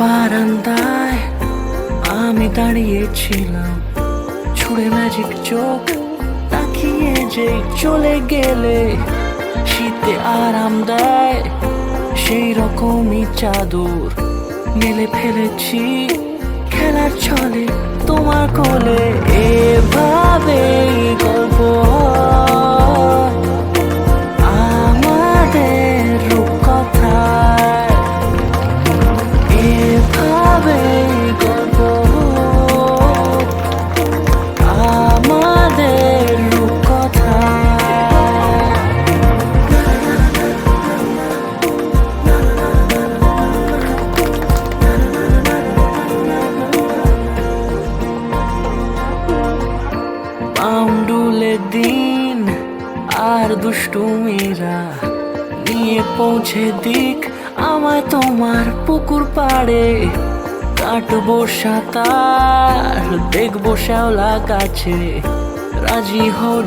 বারান্দায় আমি দাঁড়িয়েছিলাম, ছুড়ে ম্যাজিক চোখ তাকিয়ে যে চলে গেলে শীতে আরাম দেয় সেই রকমই চাদর মেলে ফেলেছি খেলার ছলে তোমার কোলে। এভাবে গল্প হয় আমাদের রূপকথায়, এভাবে গল্প হয় আমাদের রূপকথায়। পাউন্ডুলে দিন আর দুষ্টুমিরা নিয়ে পৌঁছে দিক আমায় তোমার পুকুর পাড়ে। কাটবো সাঁতার, দেখবো শ্যাওলা গাছে, রাজি হও